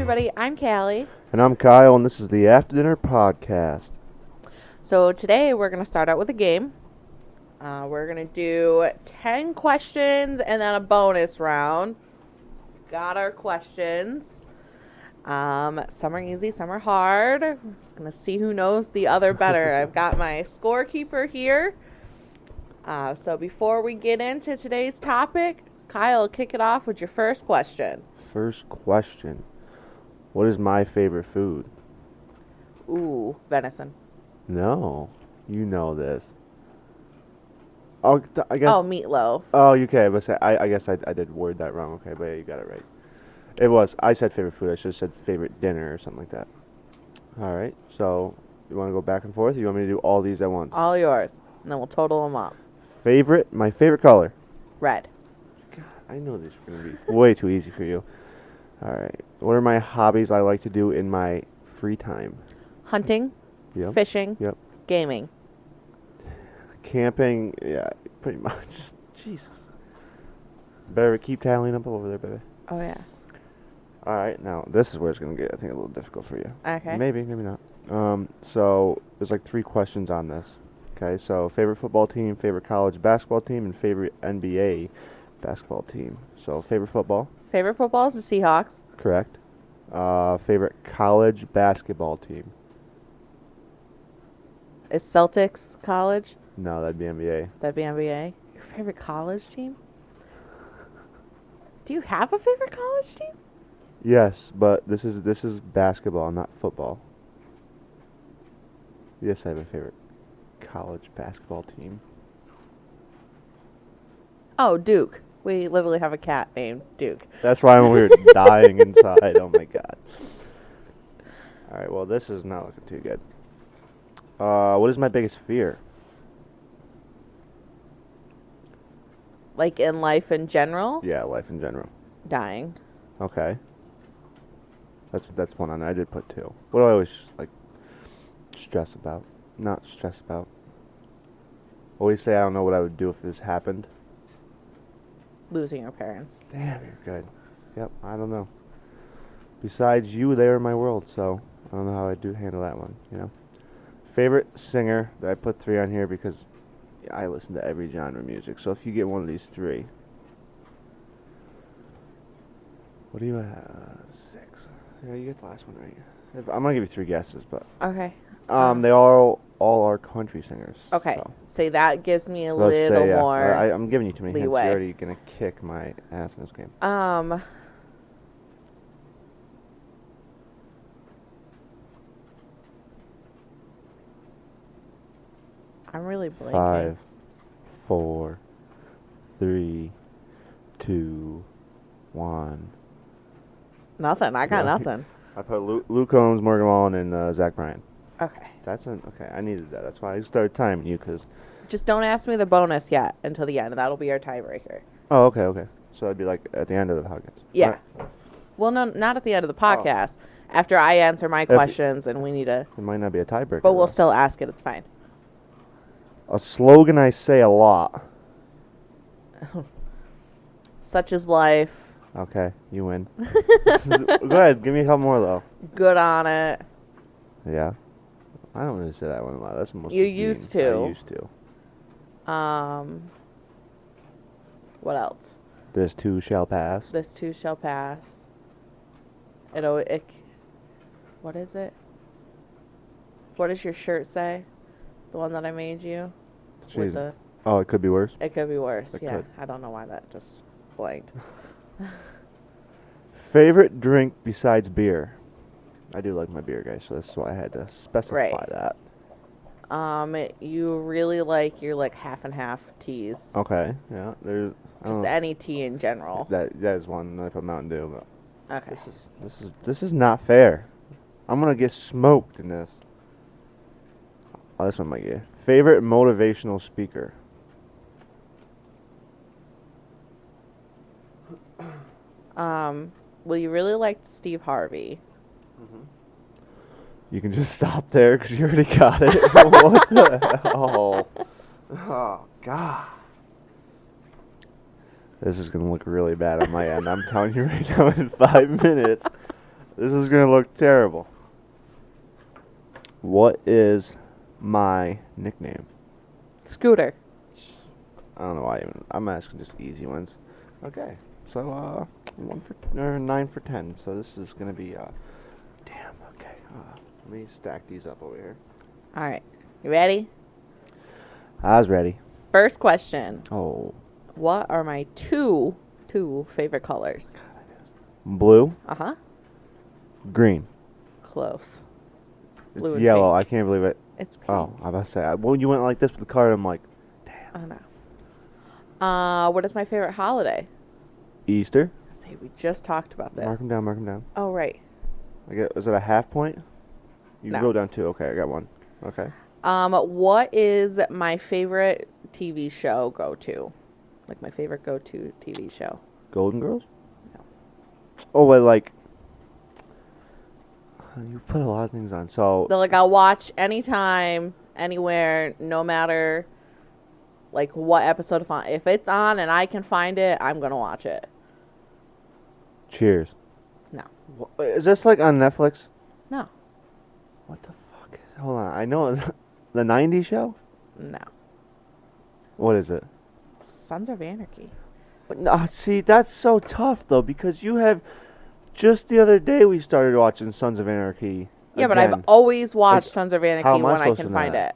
everybody. I'm Callie. And I'm Kyle, and this is the After Dinner Podcast. So today we're going to start out with a game. We're going to do 10 questions and then a bonus round. Got our questions. Some are easy, some are hard. We're just going to see who knows the other better. I've got my scorekeeper here. So before we get into today's topic, Kyle, kick it off with your first question. First question. What is my favorite food? Ooh, venison. No. You know this. Oh, I guess. Oh, meatloaf. Oh, okay. But I guess I did word that wrong. Okay, but yeah, you got it right. It was. I said favorite food. I should have said favorite dinner or something like that. All right. So, you want to go back and forth? Or you want me to do all these at once? All yours. And then we'll total them up. My favorite color. Red. God, I know these are going to be way too easy for you. All right. What are my hobbies I like to do in my free time? Hunting. Yep. Fishing. Yep. Gaming. Camping, yeah, pretty much. Jesus. Better keep tallying up over there, baby. Oh, yeah. All right, now this is where it's going to get, I think, a little difficult for you. Okay. Maybe not. So there's like 3 questions on this. Okay, so favorite football team, favorite college basketball team, and favorite NBA basketball team. So favorite football. Favorite football is the Seahawks. Correct. Favorite college basketball team. Is Celtics college? No, that'd be NBA. That'd be NBA. Your favorite college team? Do you have a favorite college team? Yes, but this is basketball, not football. Yes, I have a favorite college basketball team. Oh, Duke. We literally have a cat named Duke. That's why I'm over here dying inside. Oh my god. All right, well, this is not looking too good. What is my biggest fear? Like in life in general? Yeah, life in general. Dying. Okay. That's one on there. I did put 2. What do I always like stress about? Not stress about. Always say I don't know what I would do if this happened. Losing your parents. Damn, you're good. Yep, I don't know. Besides you, they are my world, so I don't know how I do handle that one, you know. Favorite singer, that I put 3 on here because I listen to every genre of music. So if you get one of these 3, what do you have? 6. Yeah, you get the last one right. I'm gonna give you 3 guesses, but Okay. they all are country singers. Okay. So. See, that gives me a Let's little say, yeah. more. I'm giving you too many hints. leeway. You're already gonna kick my ass in this game. I'm really blanking. 5, 4, 3, 2, 1. Nothing. I got Yeah. nothing. I put Luke Combs, Morgan Wallen, and Zach Bryan. Okay. Okay. I needed that. That's why I started timing you, because. Just don't ask me the bonus yet until the end. That'll be our tiebreaker. Oh, okay. So that'd be like at the end of the podcast. Yeah. Right. Well, no, not at the end of the podcast. After I answer my questions and we need to. It might not be a tiebreaker. But we'll though. still ask it. It's fine. A slogan I say a lot. Such is life. Okay, you win. Go ahead, give me a couple more though. Good on it. Yeah. I don't really say that one a lot. That's most. You used to. I used to. What else? This too shall pass. This too shall pass. What is it? What does your shirt say? The one that I made you? With the, Oh, it could be worse. it could be worse. It Yeah. could. I don't know why that just blanked. Favorite drink besides beer? I do like my beer, guys, so that's why I had to specify Right. that. You really like your half and half teas. Okay, yeah. There's Just any tea in general. that is one. I put Mountain Dew, but Okay. this is not fair. I'm gonna get smoked in this. Oh, this one might get. Favorite motivational speaker? Well, you really liked Steve Harvey. You can just stop there because you already got it. What the hell? Oh, God. This is going to look really bad on my end. I'm telling you right now, in 5 minutes, This is gonna look terrible. What is my nickname? Scooter. I don't know why I'm asking just easy ones. Okay, so 9 for 10. So this is gonna be damn. Okay, let me stack these up over here. All right. You ready? I was ready. First question. Oh, What are my two favorite colors? blue, Uh-huh. green. Close. It's Blue and yellow. pink. I can't believe it. It's pink. Oh, I was about to say. When you went like this with the card, I'm like, I don't know. What is my favorite holiday? Easter. See, we just talked about this. Mark them down. Mark them down. Oh, right. Is it a half point? You No. go down 2. Okay, I got 1. Okay. What is my favorite TV show go-to? Like my favorite go-to TV show? Golden Girls? No. Oh, wait, like, you put a lot of things on. So, Like I'll watch anytime, anywhere, no matter like what episode of on. If it's on and I can find it, I'm gonna watch it. Cheers. No. Is this like on Netflix? No. What the fuck is it? Hold on. I know it's the 90s show? No. What is it? Sons of Anarchy. No, see, that's so tough, though, because you have. Just the other day we started watching Sons of Anarchy. Yeah, but again. I've always watched Like, Sons of Anarchy how am I when I supposed can to know find that? it.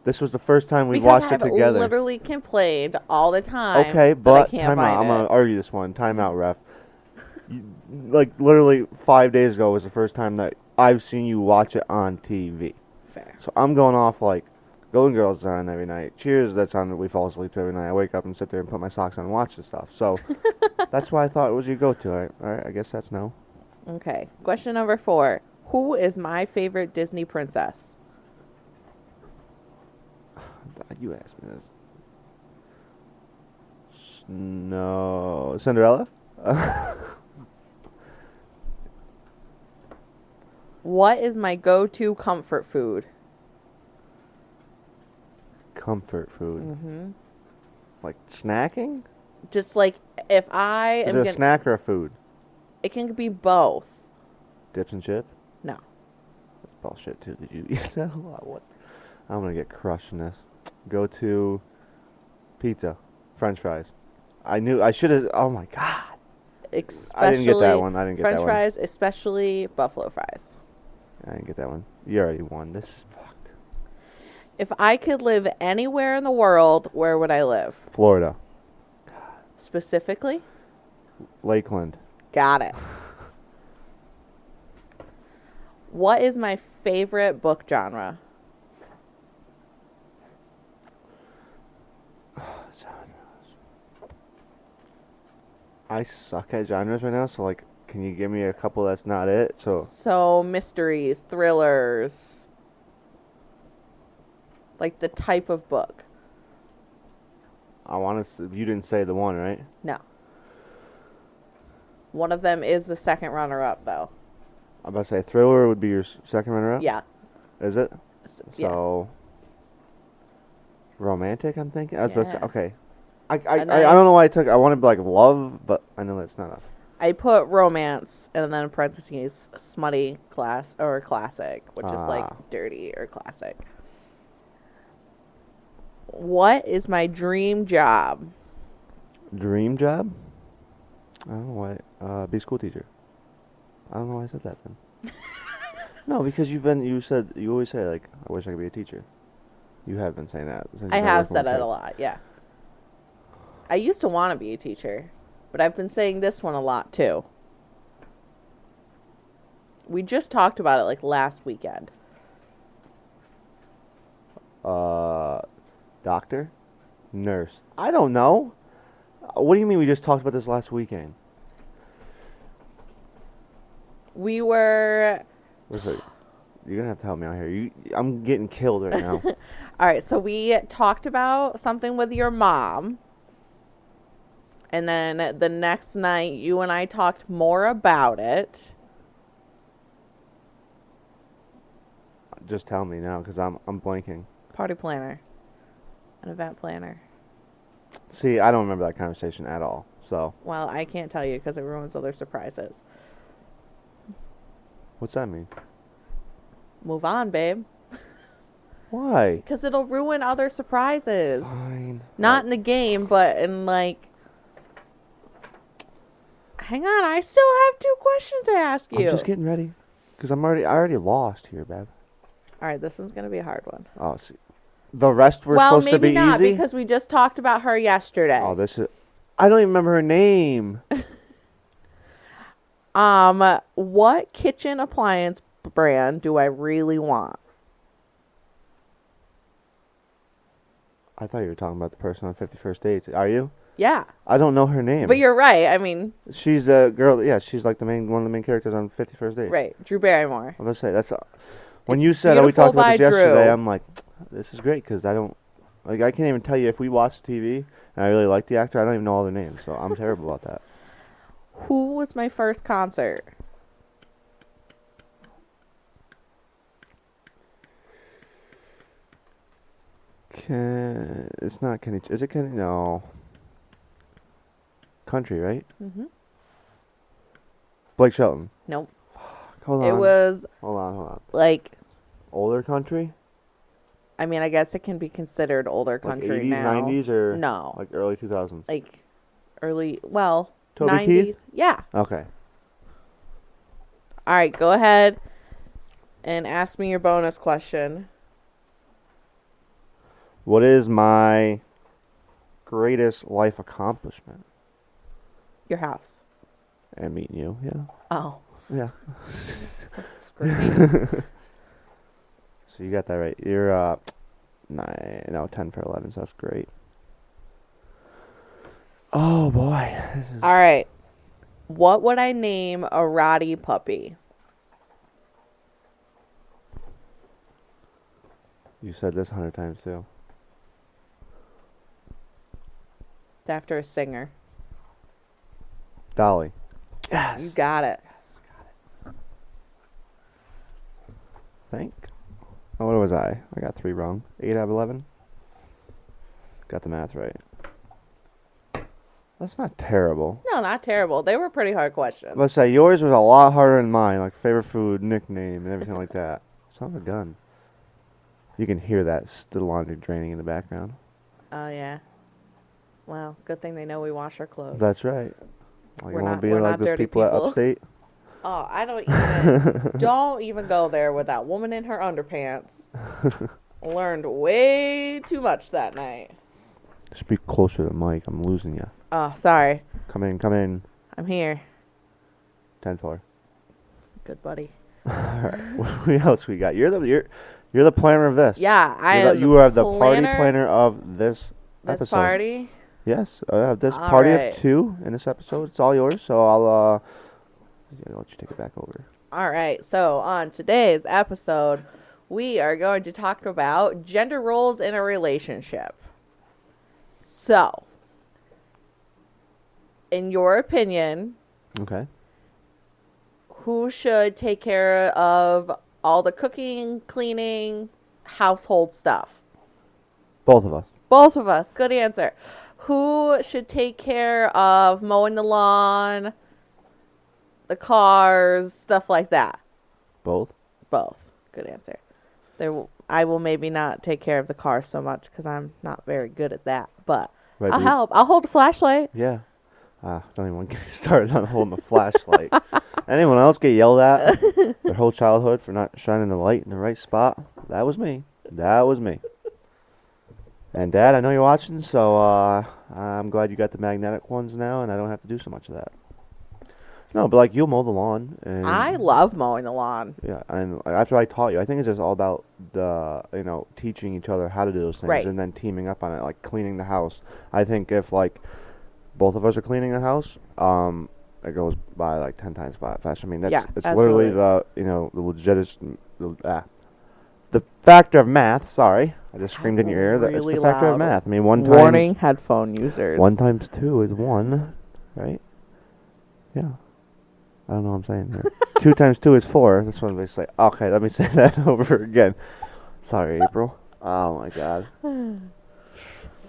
This was the first time we Because watched it I've together. literally complained all the time. Okay, that I but can't time out. find I'm going it. to argue this one. Time out, ref. Like, literally 5 days ago was the first time that I've seen you watch it on TV. Fair. So I'm going off like, Golden Girls is on every night. Cheers, that's on. We fall asleep to every night. I wake up and sit there and put my socks on and watch the stuff. So that's why I thought it was your go-to. All right, I guess that's no. Okay. Question number 4. Who is my favorite Disney princess? You asked me this. No, Cinderella. What is my go-to comfort food? Comfort food. Mm-hmm. Like snacking? Just like if I Is am it a snack or a food? it can be both. Dips and chips? No. That's bullshit too. Did you eat that a lot? What? I'm gonna get crushed in this. Go to pizza, French fries. I should have. Oh my god. Especially I didn't get that one. I didn't get French that one. fries, especially buffalo fries. I didn't get that one. You already won. This is fucked. If I could live anywhere in the world, where would I live? Florida, Specifically? Lakeland. Got it. What is my favorite book genre? I suck at genres right now, so like, can you give me a couple that's not it? So mysteries, thrillers. Like the type of book. I want to. You didn't say the one, right? No. One of them is the second runner-up, though. I'm about to say thriller would be your second runner-up. Yeah. Is it? Yeah. So romantic, I'm thinking. I was about to say, Yeah. okay. I A don't know nice- why I took. I wanted like love, but I know that's not a. I put romance and then in parentheses smutty class or classic, which is like dirty or classic. What is my dream job? Dream job? I don't know why. Be a school teacher. I don't know why I said that then. No, because you always say like, I wish I could be a teacher. You have been saying that. Since I you've been have working said with it a kids. lot, yeah. I used to want to be a teacher, but I've been saying this one a lot too. We just talked about it like last weekend. Doctor? Nurse? I don't know. What do you mean we just talked about this last weekend? We were... Listen, you're going to have to help me out here. I'm getting killed right now. All right, so we talked about something with your mom. And then the next night, you and I talked more about it. Just tell me now, because I'm blanking. Party planner. An event planner. See, I don't remember that conversation at all. So Well, I can't tell you because it ruins other surprises. What's that mean? Move on, babe. Why? Because it'll ruin other surprises. Fine. Not in the game, but in like... Hang on, I still have 2 questions to ask you. I'm just getting ready. Because I already lost here, babe. Alright, this one's going to be a hard one. Oh, see. The rest were supposed to be easy? Well, maybe not, because we just talked about her yesterday. Oh, this is... I don't even remember her name. What kitchen appliance brand do I really want? I thought you were talking about the person on 51st Dates. Are you? Yeah. I don't know her name. But you're right. I mean... She's a girl... Yeah, she's like one of the main characters on 51st Dates. Right. Drew Barrymore. I'm going to say, that's... When It's you said, we Beautiful talked about by this yesterday, Drew. I'm like, this is great, because I don't... Like, I can't even tell you if we watch TV, and I really like the actor, I don't even know all their names, so I'm terrible about that. Who was my first concert? It's not Kenny... Is it Kenny? No. Country, right? Mm-hmm. Blake Shelton. Nope. Hold on. It was Hold on. like... Older country? I mean, I guess it can be considered older country like 80s, now. 90s, or... No. Like early 2000s? Like early... Well, Toby 90s. Keith? Yeah. Okay. All right, go ahead and ask me your bonus question. What is my greatest life accomplishment? Your house. And meeting you, yeah. Oh. Yeah. Screw me. So you got that right. You're 10 for 11, so that's great. Oh boy. This is... All right. What would I name a Roddy puppy? You said this 100 times too. It's after a singer. Dolly. Yes. You got it. Think. Oh, what was I? I got 3 wrong. 8 out of 11. Got the math right. That's not terrible. No, not terrible. They were pretty hard questions. Let's say yours was a lot harder than mine, like favorite food, nickname, and everything like that. Son of a gun. You can hear that the laundry draining in the background. Oh, yeah. Well, good thing they know we wash our clothes. That's right. Like, We're you not- won't be we're like not those dirty people at people. Upstate. Oh, I don't even go there with that woman in her underpants. Learned way too much that night. Speak closer to the mic. I'm losing you. Oh, sorry. Come in. I'm here. 10-4. Good buddy. All right. What else we got? You're the planner of this. Yeah, You are the party planner of this This episode. party. Yes, I have this All party right. of 2 in this episode. It's all yours, so I'll let you take it back over. All right. So on today's episode, we are going to talk about gender roles in a relationship. So, in your opinion, Okay. who should take care of all the cooking, cleaning, household stuff? Both of us. Both of us. Good answer. Who should take care of mowing the lawn, the cars, stuff like that? Both. Both. Good answer. I will maybe not take care of the cars so much because I'm not very good at that, but Right, I'll dude. help. I'll hold the flashlight. Yeah. Don't even want to get started on holding a flashlight. Anyone else get yelled at their whole childhood for not shining the light in the right spot? That was me. And Dad, I know you're watching, so I'm glad you got the magnetic ones now, and I don't have to do so much of that. No, but like you'll mow the lawn. And I love mowing the lawn. Yeah, and after I taught you, I think it's just all about teaching each other how to do those things, Right. and then teaming up on it, like cleaning the house. I think if like both of us are cleaning the house, it goes by like 10 times faster. I mean, it's absolutely. literally the factor of math. Sorry, I just screamed in your ear. It's Really the factor of loud. math. I mean, Warning headphone users. 1 times 2 is 1, right? Yeah. I don't know what I'm saying here. 2 times 2 is 4. That's what they say. Okay, let me say that over again. Sorry, April. Oh my God. I'm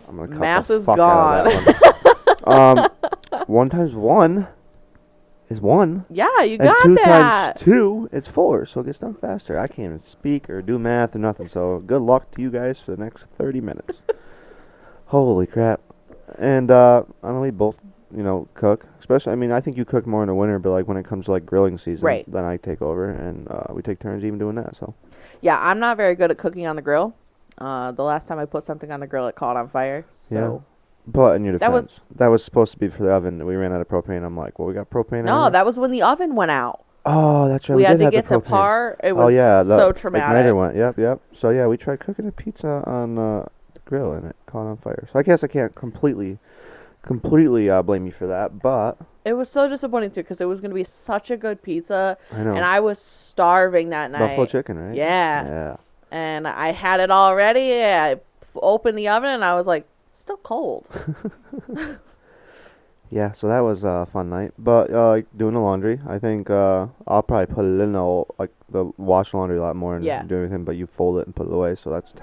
gonna cut Math the is fuck gone. out of that one. 1 times 1 is 1. Yeah, you And got 2 that. times 2 is 4, so it gets done faster. I can't even speak or do math or nothing, so good luck to you guys for the next 30 minutes. Holy crap. And, I know we both, cook. Especially, I mean, I think you cook more in the winter, but, like, when it comes to, like, grilling season, Right. then I take over, and we take turns even doing that, so. Yeah, I'm not very good at cooking on the grill. The last time I put something on the grill, it caught on fire. So But in your that defense, was that was supposed to be for the oven. We ran out of propane. I'm like, well, we got propane no, on it? that was when the oven went out. Oh, that's right. We We had did to have the get the propane. part. It Oh, was yeah, the so igniter traumatic. went. Yep. So, yeah, we tried cooking a pizza on the grill, and it caught on fire. So I guess I can't completely blame you for that, but It was so disappointing too because it was going to be such a good pizza, I know. and I was starving that Buffalo night. chicken, right? Yeah, Yeah. and I had it all ready. I opened the oven and I was like, still cold. Yeah, so that was a fun night. But like doing the laundry, I think I'll probably put it in the wash laundry a lot more and Yeah. do everything. But you fold it and put it away, so that's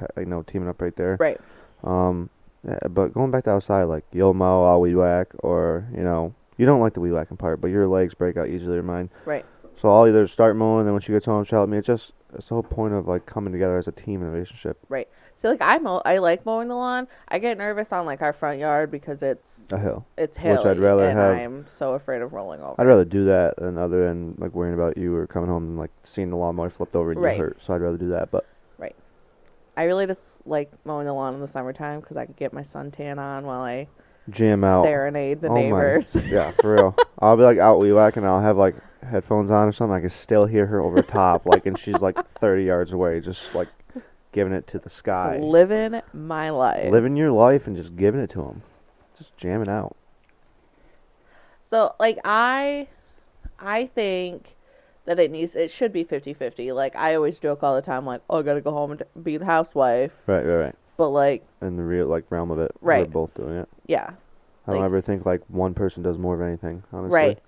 teaming up right there. Right. Um, yeah, but going back to outside, like you'll mow, I'll weed whack, or you don't like the weed whacking part, but your legs break out easily or mine. Right. So I'll either start mowing, and then when she gets home, she'll help me. It's the whole point of like coming together as a team in a relationship. Right. So like I like mowing the lawn. I get nervous on like our front yard because it's A hill. hilly, I'd rather and have. I'm so afraid of rolling over. I'd rather do that than other than like worrying about you or coming home and like seeing the lawnmower flipped over and Right. you hurt. So I'd rather do that. But Right. I really just like mowing the lawn in the summertime because I can get my suntan on while I jam out. serenade the Oh neighbors. my. Yeah, for real. I'll be like out weed whacking. I'll have like headphones on or something. I can still hear her over top, like, and she's like 30 yards away, just like giving it to the sky. Living my life. Living your life and just giving it to them. Just jamming out. So like I think that it should be 50-50. Like I always joke all the time like, "Oh, I got to go home and be the housewife." Right. But like In the real like realm of it, Right. we're both doing it. yeah. I don't Like- ever think like one person does more of anything, honestly. Right.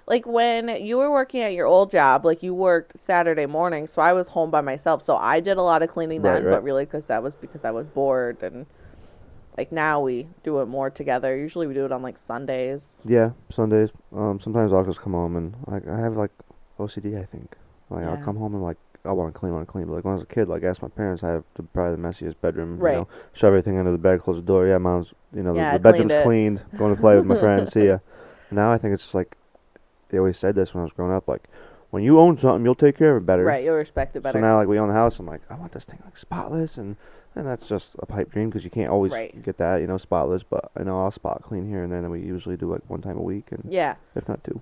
Like when you were working at your old job, like you worked Saturday morning, so I was home by myself. So I did a lot of cleaning then, Right. but really that was because I was bored. And like now we do it more together. Usually we do it on like Sundays. Yeah, Sundays. Sometimes I'll just come home and like I have like OCD. I think like I'll Yeah. come home and like I want to clean. But like when I was a kid, like I asked my parents, I have probably the messiest bedroom. Right. You know, shove everything under the bed, close the door. Yeah, mom's. Yeah, The I bedroom's cleaned cleaned. Going to play with my friends. See ya. Now I think it's just like they always said this when I was growing up. Like when you own something, you'll take care of it better. Right, you'll respect it better. So now like we own the house, I'm like I want this thing like spotless and that's just a pipe dream because you can't always Right. get that spotless. But I know I'll spot clean here and then, and we usually do like one time a week and Yeah, if not two.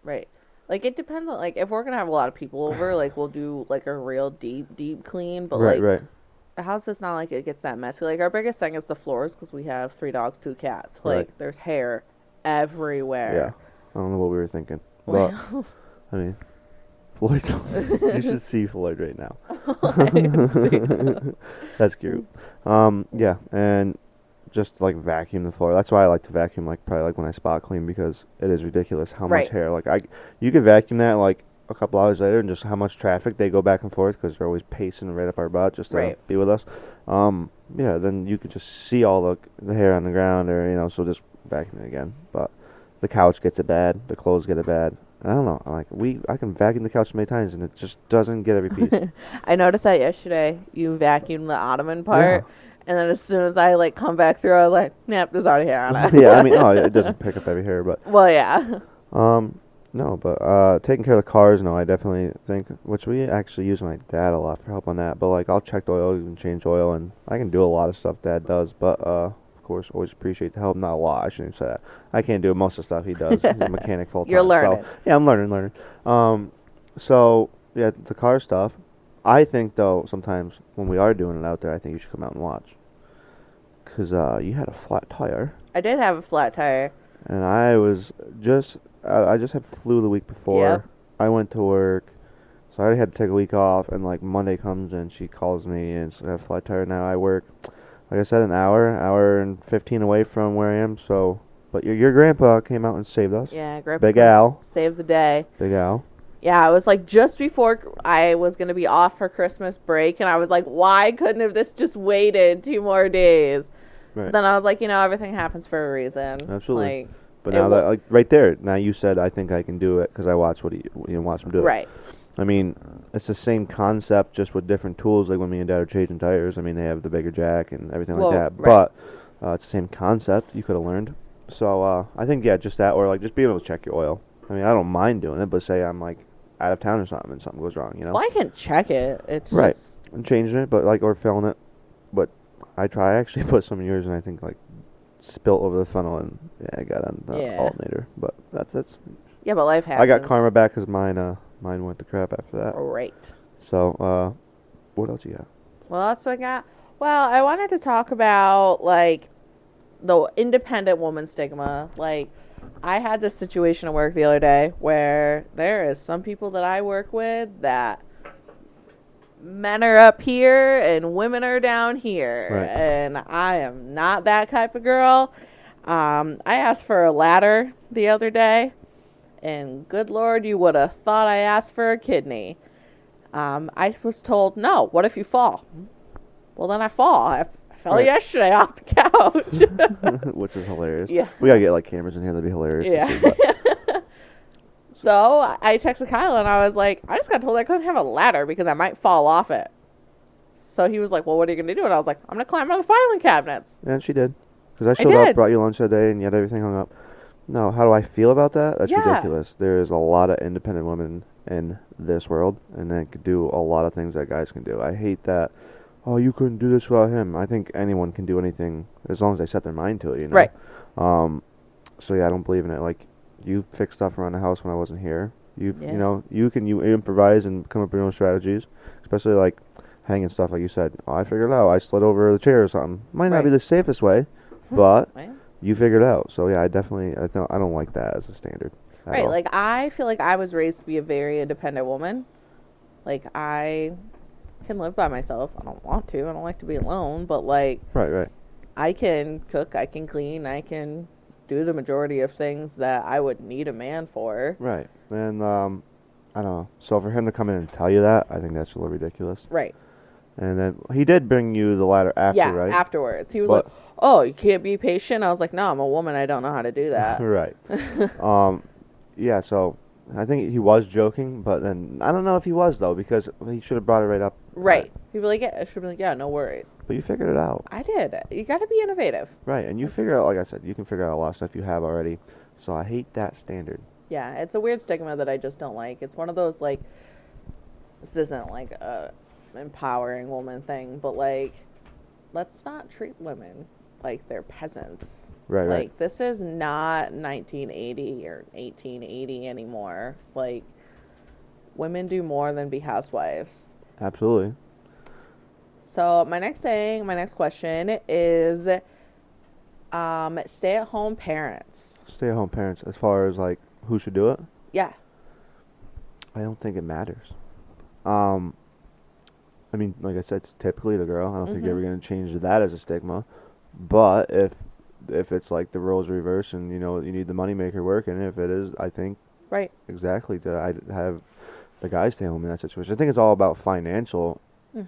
right. Like it depends on like if we're gonna have a lot of people over, like we'll do like a real deep clean. But Right, like right. the house is not like it gets that messy. Like our biggest thing is the floors because we have 3 dogs, 2 cats. Like Right. there's hair everywhere. Yeah, I don't know what we were thinking, but Well, I mean, Floyd. You should see Floyd right now. That's cute. Yeah, and just like vacuum the floor. That's why I like to vacuum like probably like when I spot clean because it is ridiculous how Right. much hair. Like you could vacuum that like a couple hours later and just how much traffic they go back and forth because they're always pacing right up our butt just to Right. be with us. Yeah, then you could just see all the hair on the ground or so just vacuum it again. But the couch gets it bad. The clothes get it bad. I don't know. I can vacuum the couch many times and it just doesn't get every piece. I noticed that yesterday. You vacuumed the ottoman part, and then as soon as I like come back through, I was like, "Yep, there's already hair on it." Yeah, I mean, it doesn't pick up every hair, but Well, yeah. no, but taking care of the cars, no, I definitely think, which we actually use my dad a lot for help on that. But like, I'll check the oil and change oil, and I can do a lot of stuff Dad does. But of course, always appreciate the help. Not a lot, I shouldn't even say that. I can't do most of the stuff he does. He's a mechanic full time. You're learning. So, yeah, I'm learning. So yeah, the car stuff. I think though sometimes when we are doing it out there, I think you should come out and watch. 'Cause you had a flat tire. I did have a flat tire. And I was I just had flu the week before. Yep. I went to work, so I already had to take a week off. And like Monday comes and she calls me and says I have a flat tire now. I work, like I said, an hour and 15 away from where I am. So, but your grandpa came out and saved us. Yeah, Grandpa Big Al. saved the day. Big Al. Yeah, it was like just before I was going to be off for Christmas break, and I was like, why couldn't have this just waited 2 more days? Right. But then I was like, everything happens for a reason. Absolutely. Like, But It now that will. like right there, now you said I think I can do it because I watched watch him do it. Right. I mean, it's the same concept, just with different tools. Like when me and Dad are changing tires, I mean, they have the bigger jack and everything like Well, that. right. But it's the same concept. You could have learned. So I think yeah, just that, or like just being able to check your oil. I mean, I don't mind doing it, but say I'm like out of town or something and something goes wrong, you know? Well, I can check it. It's Right. just And changing it, but like or filling it. But I actually put some in yours, and I think like spilt over the funnel, and yeah, I got on the yeah. alternator. But that's. Yeah, but life I got happens. karma back because mine went to crap after that. Right. So what else you got? What else do I got? Well, I wanted to talk about like the independent woman stigma. Like, I had this situation at work the other day where there is some people that I work with that men are up here and women are down here, Right. and I am not that type of girl. I asked for a ladder the other day, and good Lord, you would have thought I asked for a kidney. I was told, no, what if you fall? Well, then I fall. I fell Right. yesterday off the couch. Which is hilarious. Yeah. We gotta get like cameras in here. That'd be hilarious to see. Yeah. But So I texted Kyle and I was like, I just got told I couldn't have a ladder because I might fall off it. So he was like, well, what are you going to do? And I was like, I'm going to climb on the filing cabinets. and she did, because I showed up, did. brought you lunch that day, and you had everything hung up. No, how do I feel about that? That's Yeah. ridiculous. There is a lot of independent women in this world, and they could do a lot of things that guys can do. I hate that. Oh, you couldn't do this without him. I think anyone can do anything as long as they set their mind to it. You know. Right. So yeah, I don't believe in it. Like, you fix stuff around the house when I wasn't here. You Yeah. you know you improvise and come up with your own strategies, especially like hanging stuff like you said. Oh, I figured it out. I slid over the chair or something. Might not be Right. the safest way, but Right. you figured it out. So yeah, I don't like that as a standard. At Right. all. Like, I feel like I was raised to be a very independent woman. Like, I can live by myself. I don't want to. I don't like to be alone. But, like, Right. I can cook. I can clean. I can do the majority of things that I would need a man for. Right. And I don't know. So for him to come in and tell you that, I think that's a little ridiculous. Right. And then he did bring you the ladder after, Yeah, right? afterwards. He was But- like, oh, you can't be patient? I was like, no, I'm a woman. I don't know how to do that. Right. Yeah, so I think he was joking, but then I don't know if he was though, because he should have brought it right up. Right. He'd be like, yeah, I should be like, yeah, no worries. But you figured it out. I did. You got to be innovative. Right, and you figure out, like I said, you can figure out a lot of stuff you have already. So I hate that standard. Yeah, it's a weird stigma that I just don't like. It's one of those, like, this isn't like a empowering woman thing, but, like, let's not treat women like they're peasants. Right. This is not 1980 or 1880 anymore. Like, women do more than be housewives. Absolutely. So my next question is, stay-at-home parents. Stay-at-home parents, as far as like who should do it, Yeah. I don't think it matters. I mean, like I said, it's typically the girl. I don't think you're ever going to change that as a stigma. But if it's like the roles reverse and you need the moneymaker working, if it is, I think Right. exactly to I have the guy stay home in that situation. I think it's all about financial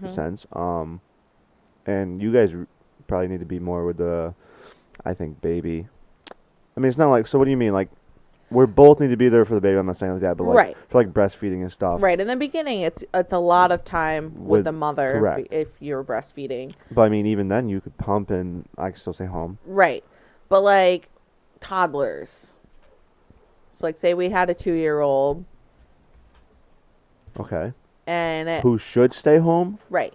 sense. And you guys probably need to be more with the, I think, baby. I mean, it's not like, so what do you mean? Like, we both need to be there for the baby. I'm not saying like that, but like Right. for like breastfeeding and stuff. Right. In the beginning, it's a lot of time with With- the mother correct. if you're breastfeeding. But I mean, even then, you could pump and I could still stay home. Right. But, like, toddlers. So, like, say we had a 2-year-old Okay. and Who should stay home? right.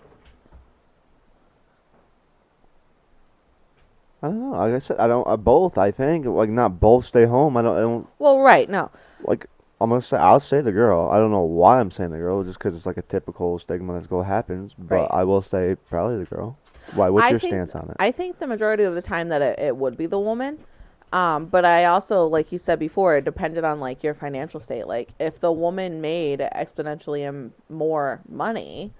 I don't know. Like I said, I don't. Both. I think like not both stay home. I don't. Well, right. No. Like I'm gonna say. I'll say the girl. I don't know why I'm saying the girl. Just because it's like a typical stigma that's go happens. But Right. I will say probably the girl. Why? What's I your think- stance on it? I think the majority of the time that it would be the woman. But I also, like you said before, it depended on like your financial state. Like if the woman made exponentially more money,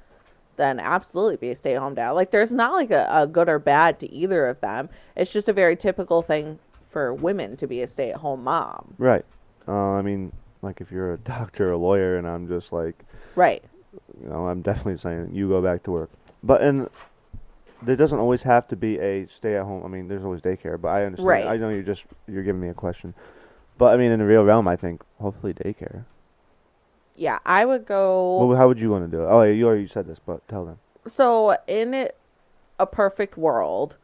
then absolutely be a stay-at-home dad. Like there's not like a good or bad to either of them. It's just a very typical thing for women to be a stay-at-home mom. Right. I mean, like if you're a doctor or a lawyer, and I'm just like, Right. I'm definitely saying you go back to work. But there doesn't always have to be a stay at home. I mean, there's always daycare, but I understand. Right. I know you're giving me a question, but I mean, in the real realm, I think hopefully daycare. Yeah, I would go. Well, how would you want to do it? Oh, yeah, you already said this, but tell them. So, in a perfect world,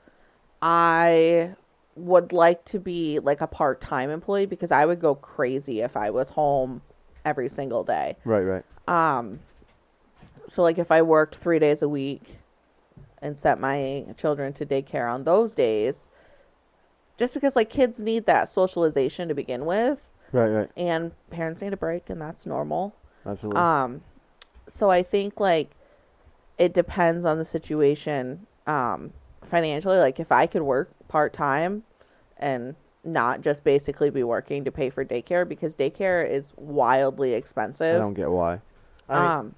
I would like to be like a part-time employee because I would go crazy if I was home every single day. Right, right, Um, so like if I worked 3 days a week and sent my children to daycare on those days, just because like kids need that socialization to begin with, right, right. and parents need a break, and that's normal. Absolutely. Um, so I think like it depends on the situation. Financially, like if I could work part time and not just basically be working to pay for daycare because daycare is wildly I expensive. don't get why. I mean, Um,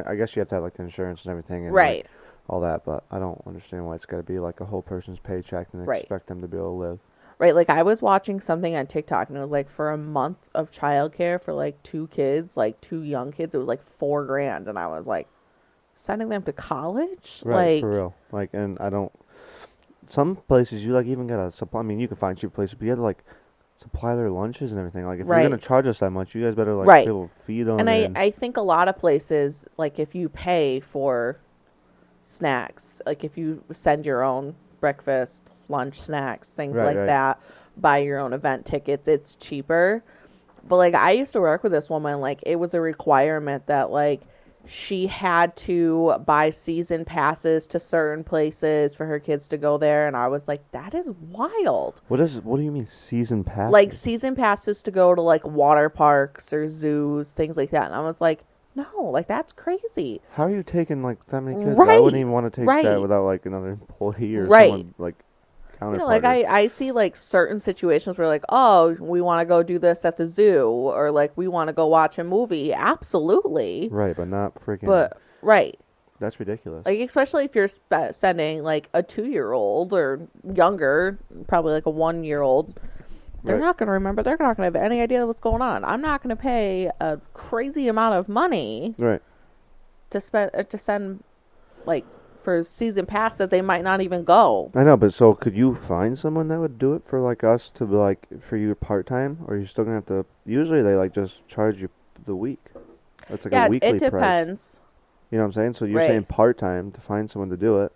I guess you have to have like the insurance and everything and like right, all that, but I don't understand why it's got to be like a whole person's paycheck and right, expect them to be able to live. right. Like I was watching something on TikTok and it was like for a month of childcare for like two kids, like two young kids, it was like 4 grand, and I was like, sending them to college, Right, like for real. Like, and I don't. Some places you like even gotta supply. I mean, you can find cheap places, but you have to like supply their lunches and everything. Like, if you're gonna right, charge us that much, you guys better like be right. able to feed And them I and. I think a lot of places like if you pay for snacks. Like if you send your own breakfast, lunch, snacks, things Right, like right. that, buy your own event tickets, it's cheaper. But like I used to work with this woman, like it was a requirement that like she had to buy season passes to certain places for her kids to go there, and I was like that is wild. What do you mean season Like passes? season passes to go to like water parks or zoos, things like that. And I was like, "No, like that's crazy." How are you taking like that many kids? I wouldn't Right. even want to take that Right. without like another employee or Right. someone like Like counterpart. I see like certain situations where like, oh, we want to go do this at the zoo or like we want to go watch a movie. Absolutely. Right, but not freaking. But right. That's ridiculous. Like especially if you're sending like a 2-year-old or younger, probably like a 1-year-old, they're Right. not going to remember. They're not going to have any idea what's going on. I'm not going to pay a crazy amount of money Right. to send like for season pass that they might not even go. I know, but so could you find someone that would do it for like us to be like for you part time, or you're still gonna have to? Usually they like just charge you the week. That's like a Yeah, it weekly price. depends. You know what I'm saying? So you're saying Right. part time to find someone to do it,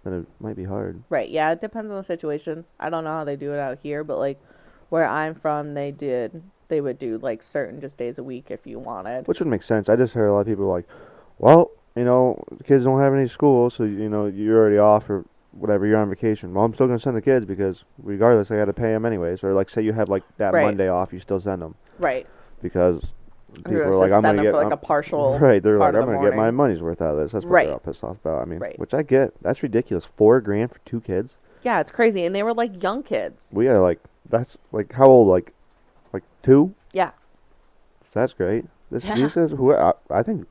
then it might be hard. Right. Yeah, it depends on the situation. I don't know how they do it out here, but like where I'm from, they would do like certain just days a week if you wanted. Which would make sense. I just heard a lot of people like, well, the kids don't have any school, so you're already off or whatever. You're on vacation. Well, I'm still gonna send the kids because regardless, I got to pay them anyways. Or like, say you have like that Right. Monday off, you still send them Right. because people Or are like, just I'm send gonna them get for like a partial right. They're like, part of I'm the gonna get my morning. money's worth out of this. That's what they're Right. all pissed off about. I mean, Right. which I get. That's ridiculous. 4 grand for 2 kids. Yeah, it's crazy. And they were like young kids. We are like, that's like how old? Like two. Yeah. That's great. This Yeah. these guys who I think